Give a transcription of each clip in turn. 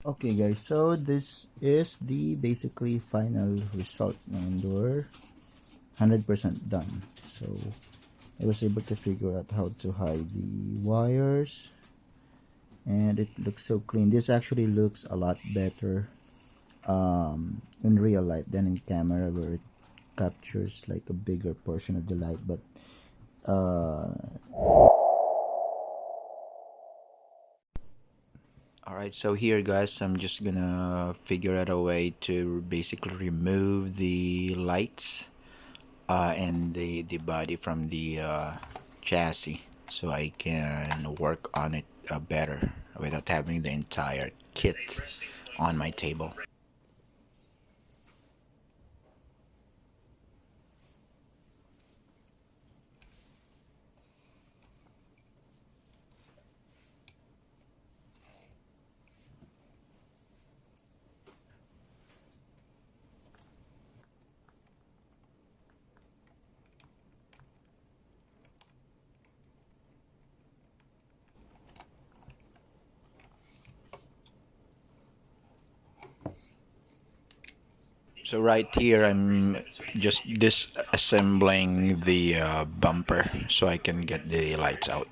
Okay guys, so this is the basically final result and we're 100% done. So I was able to figure out how to hide the wires and it looks so clean. This actually looks a lot better in real life than in camera, where it captures like a bigger portion of the light. But uh Alright, so here guys, I'm just gonna figure out a way to basically remove the lights and the body from the chassis, so I can work on it better without having the entire kit on my table. So right here I'm just disassembling the bumper so I can get the lights out.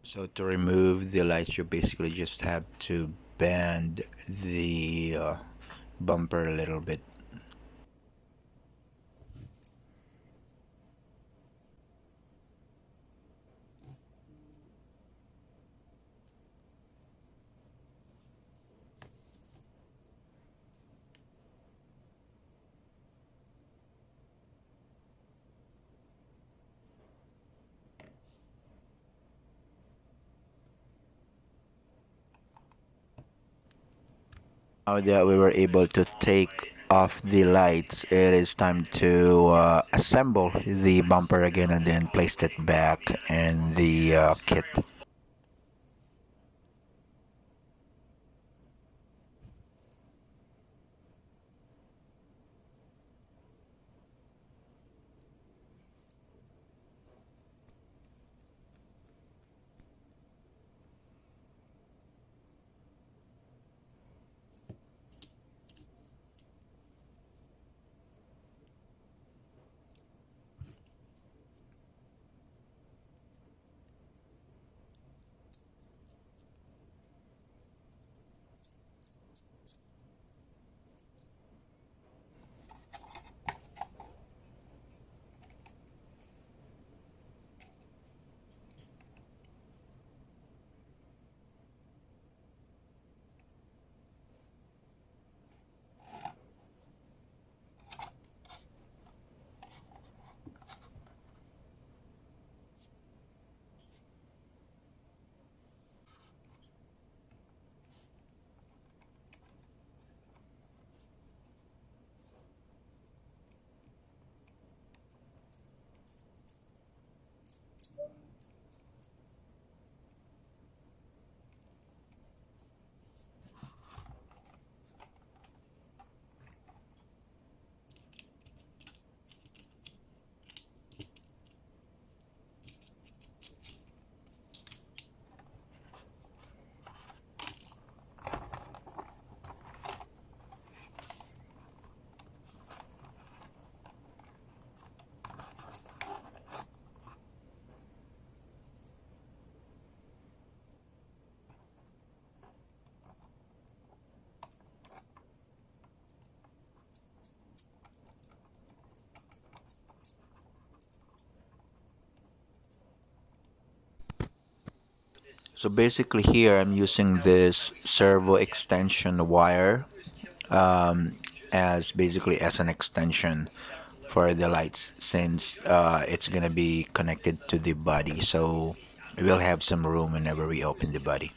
So to remove the lights, you basically just have to bend the bumper a little bit. Now that we were able to take off the lights, it is time to assemble the bumper again and then place it back in the kit. So basically here I'm using this servo extension wire as basically as an extension for the lights, since it's gonna be connected to the body, so we'll have some room whenever we open the body.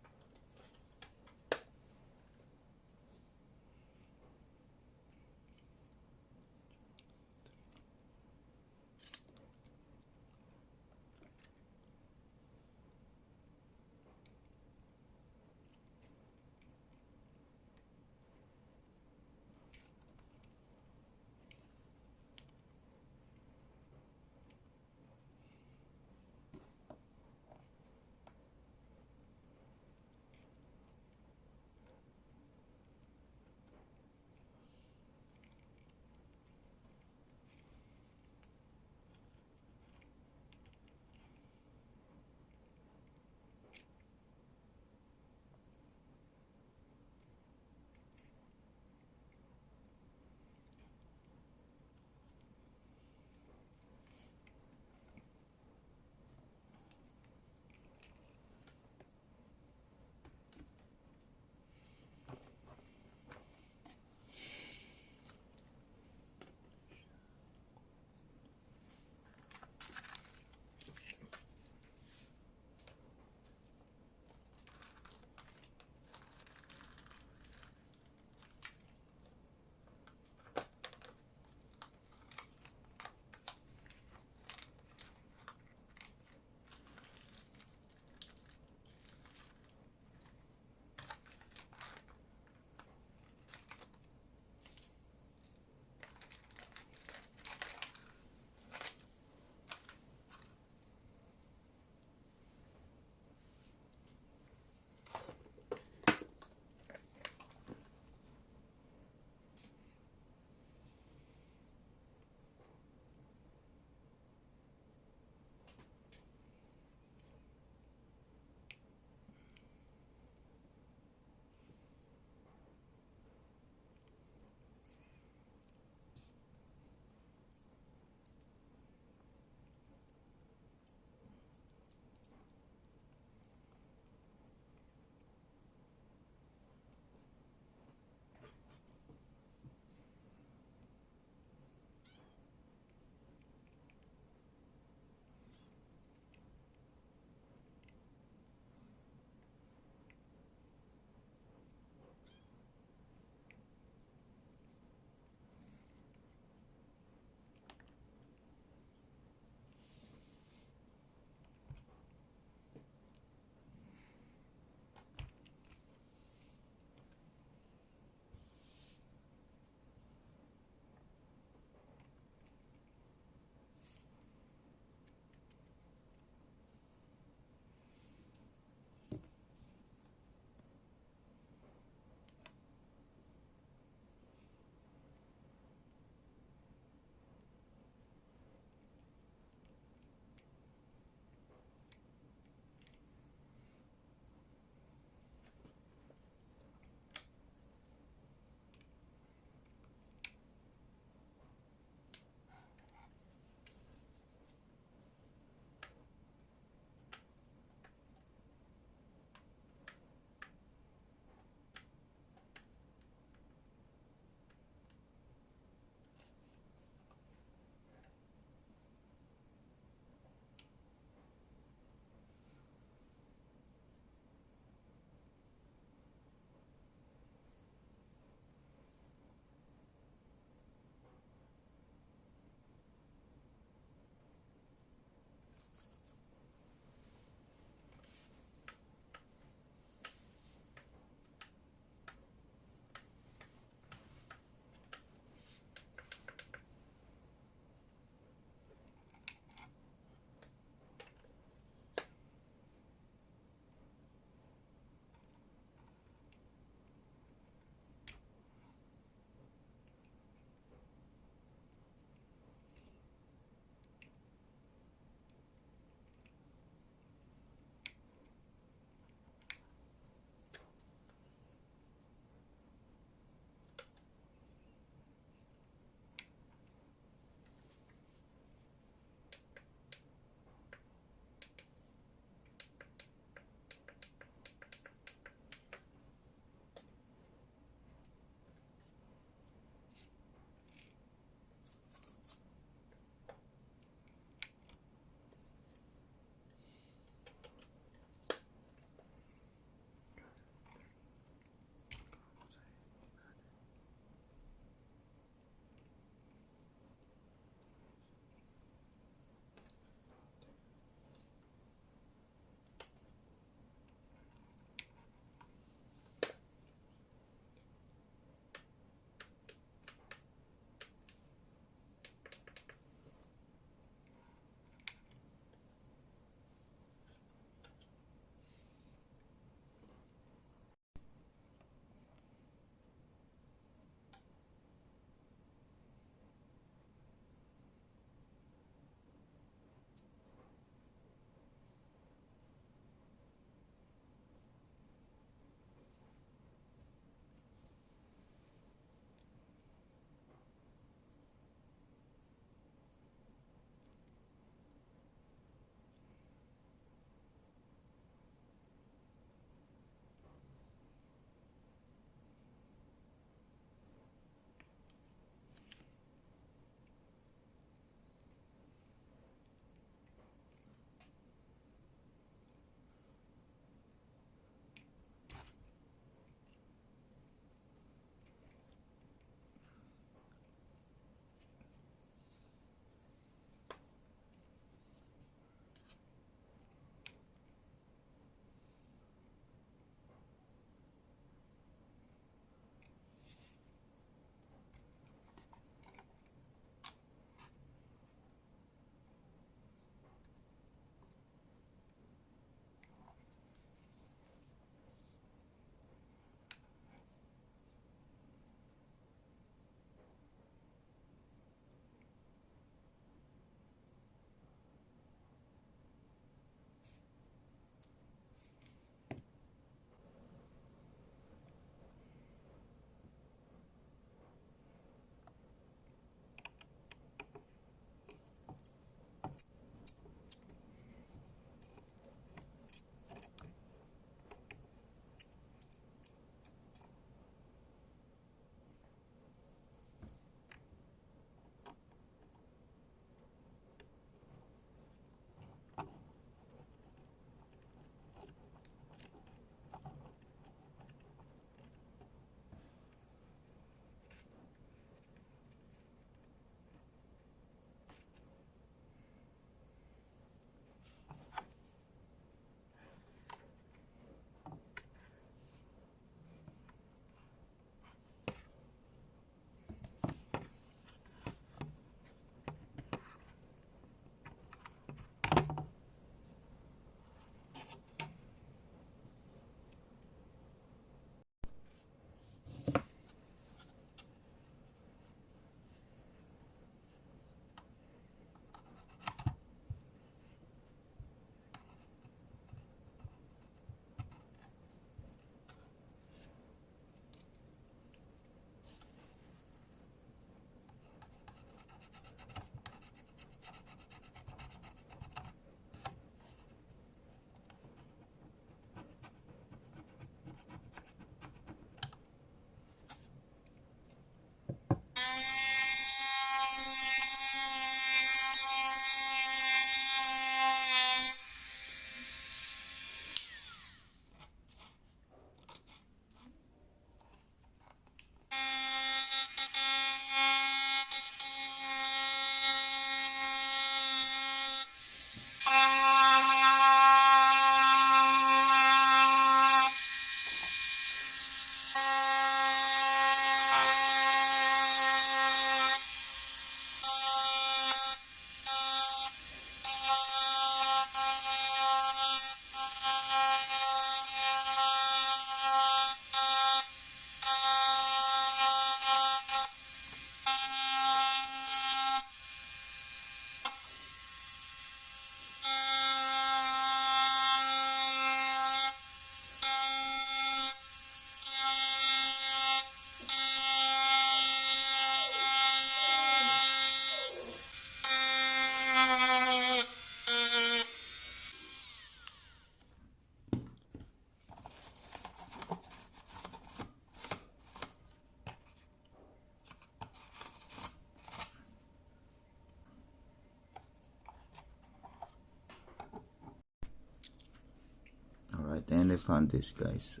and I found this, guys.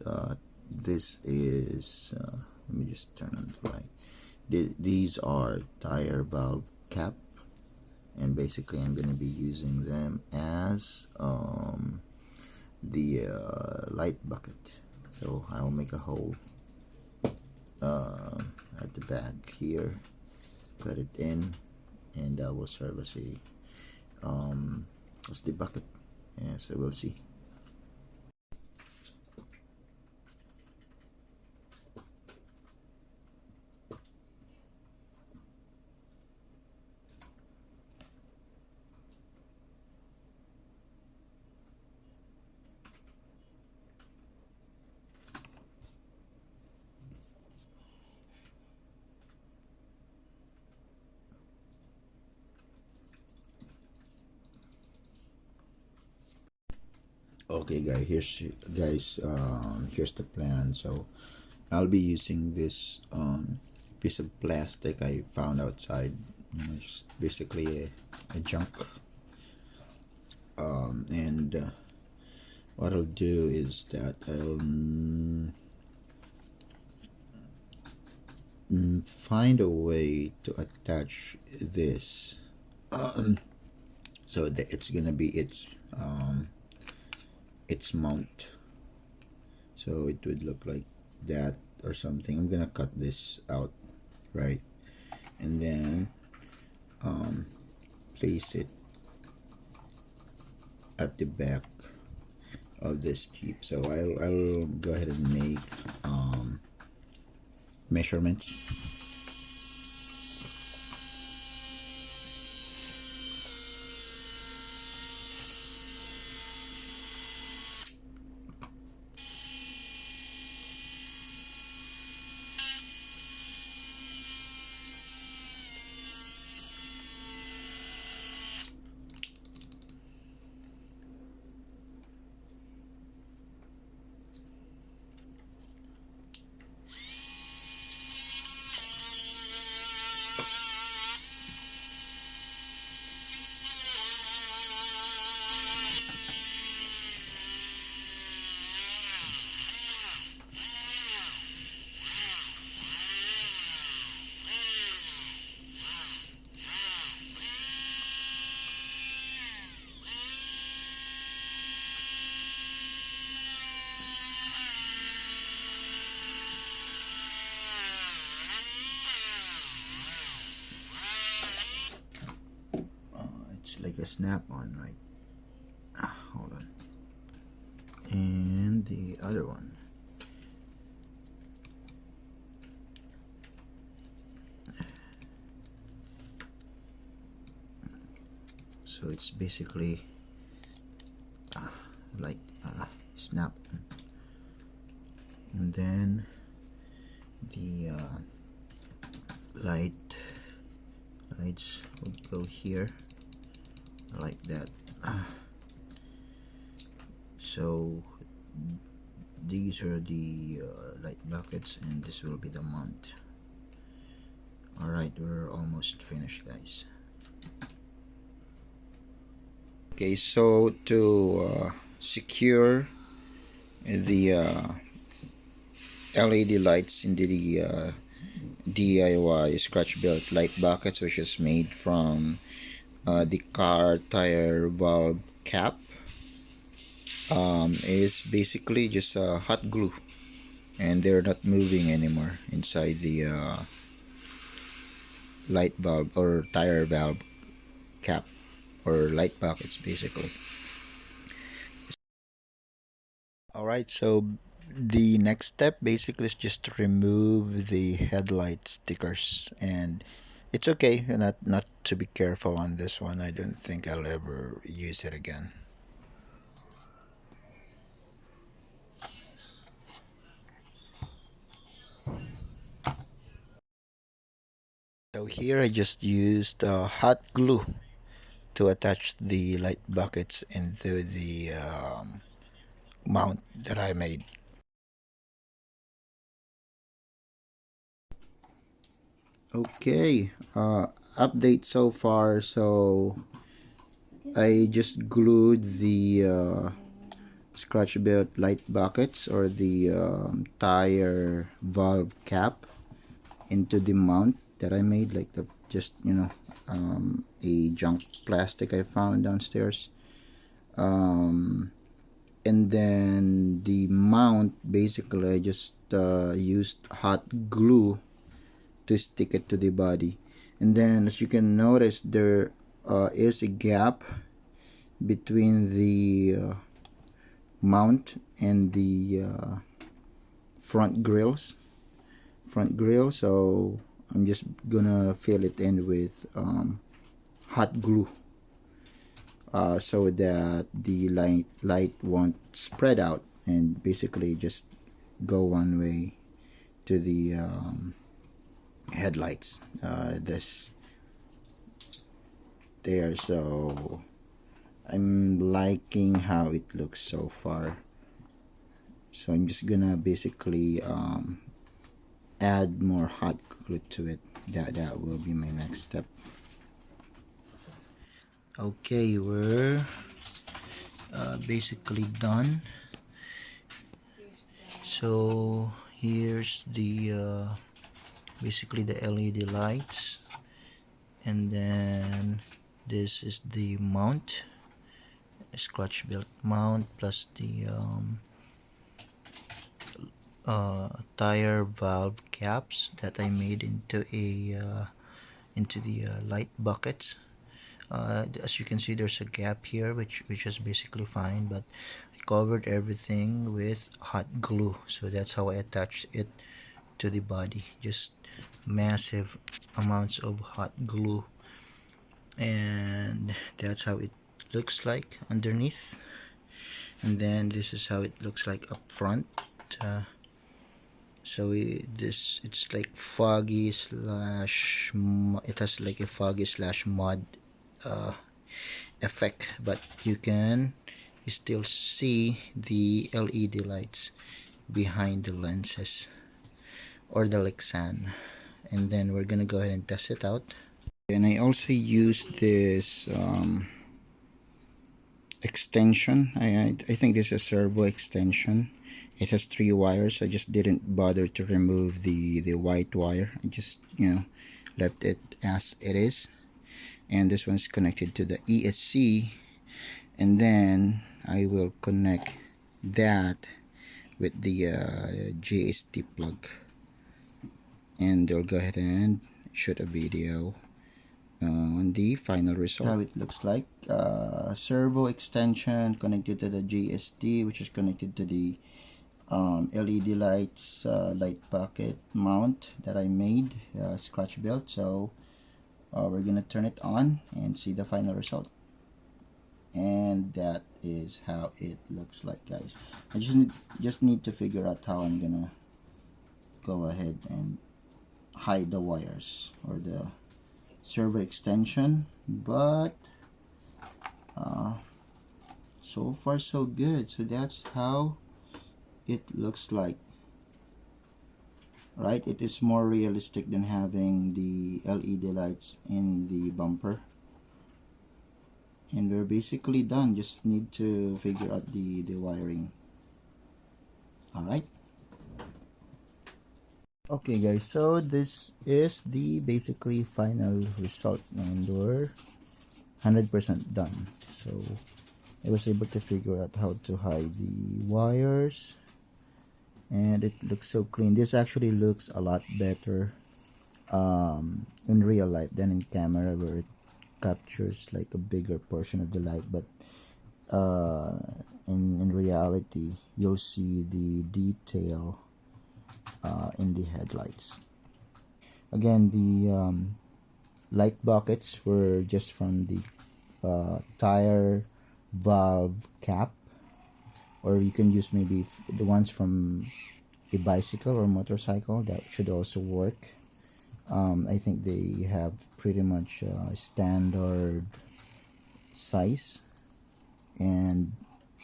This is let me just turn on the light. These are tire valve cap, and basically I'm going to be using them as the light bucket. So I'll make a hole at the back here, put it in, and that will serve as the bucket. Yeah, so we'll see. Okay, here's the plan. So I'll be using this piece of plastic I found outside, just basically a junk. And what I'll do is that I'll find a way to attach this so that it's gonna be its mount, so it would look like that or something. I'm gonna cut this out, right, and then place it at the back of this Jeep. So I'll go ahead and make measurements. It's like a snap-on, right? Hold on. And the other one. So it's basically like snap-on. And then the lights would go here like that. So these are the light buckets, and this will be the mount. Alright, we're almost finished, guys. Okay, so to secure the LED lights in the DIY scratch built light buckets, which is made from the car tire valve cap, is basically just hot glue, and they're not moving anymore inside the light valve or tire valve cap or light buckets, basically. Alright, so the next step basically is just to remove the headlight stickers, and it's okay not to be careful on this one. I don't think I'll ever use it again. So here I just used hot glue to attach the light buckets into the mount that I made. Okay, update so far. So I just glued the scratch-built light buckets or the tire valve cap into the mount that I made, like the just a junk plastic I found downstairs. And then the mount, basically I just used hot glue to stick it to the body. And then as you can notice, there is a gap between the mount and the front grill. So I'm just gonna fill it in with hot glue, so that the light won't spread out and basically just go one way to the headlights. This there. So I'm liking how it looks so far. So I'm just gonna basically add more hot glue to it. That will be my next step. Okay, we're basically done. So here's the basically the LED lights, and then this is the mount, a scratch built mount, plus the tire valve caps that I made into the light buckets. As you can see, there's a gap here which is basically fine, but I covered everything with hot glue. So that's how I attached it to the body, just massive amounts of hot glue, and that's how it looks like underneath. And then this is how it looks like up front. So it's like foggy slash, it has like a foggy slash mud effect, but you can still see the LED lights behind the lenses or the Lexan. And then we're gonna go ahead and test it out. And I also used this extension. I think this is a servo extension. It has 3 wires. I just didn't bother to remove the white wire. I just left it as it is. And this one's connected to the ESC, and then I will connect that with the JST plug, and I'll go ahead and shoot a video on the final result. How it looks like. Servo extension connected to the JST, which is connected to the LED lights light bucket mount that I made, scratch built. So we're gonna turn it on and see the final result, and that is how it looks like, guys. I just need to figure out how I'm gonna go ahead and hide the wires or the servo extension, but so far so good. So that's how it looks like, right? It is more realistic than having the LED lights in the bumper. And we're basically done. Just need to figure out the wiring. Alright. Okay guys, so this is the basically final result, and we're 100% done. So I was able to figure out how to hide the wires, and it looks so clean. This actually looks a lot better in real life than in camera, where it captures like a bigger portion of the light, but in reality you'll see the detail in the headlights. Again, the light buckets were just from the tire valve cap, or you can use maybe the ones from a bicycle or motorcycle. That should also work. I think they have pretty much standard size, and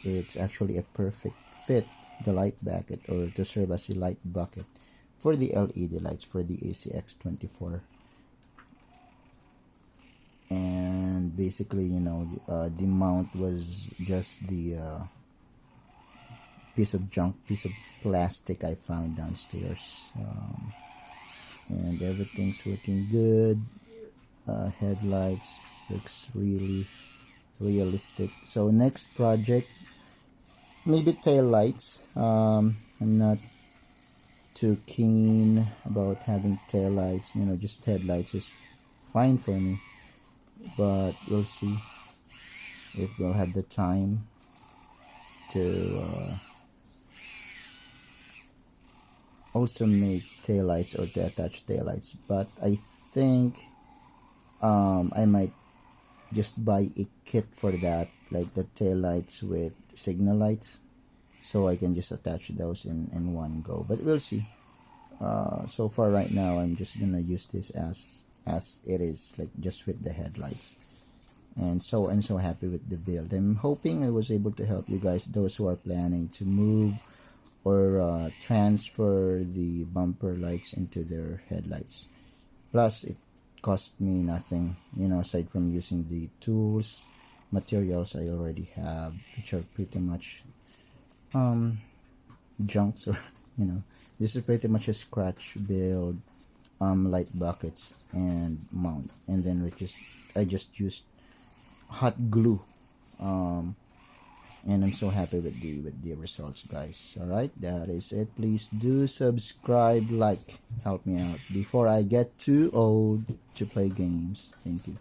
it's actually a perfect fit, the light bucket, or to serve as a light bucket for the LED lights for the ACX24. And basically, the mount was just the piece of junk, piece of plastic I found downstairs. And everything's working good. Headlights looks really realistic. So next project, maybe tail lights. I'm not too keen about having tail lights. Just headlights is fine for me, but we'll see if we'll have the time to also make taillights or to attach taillights. But I think I might just buy a kit for that, like the taillights with signal lights, so I can just attach those in one go. But we'll see. So far right now, I'm just gonna use this as it is, like just with the headlights. And so I'm so happy with the build. I'm hoping I was able to help you guys, those who are planning to move or transfer the bumper lights into their headlights. Plus it cost me nothing, aside from using the tools, materials I already have, which are pretty much junks, or this is pretty much a scratch build light buckets and mount, and then I just used hot glue, and I'm so happy with the results, guys. All right, that is it. Please do subscribe, like, help me out before I get too old to play games. Thank you.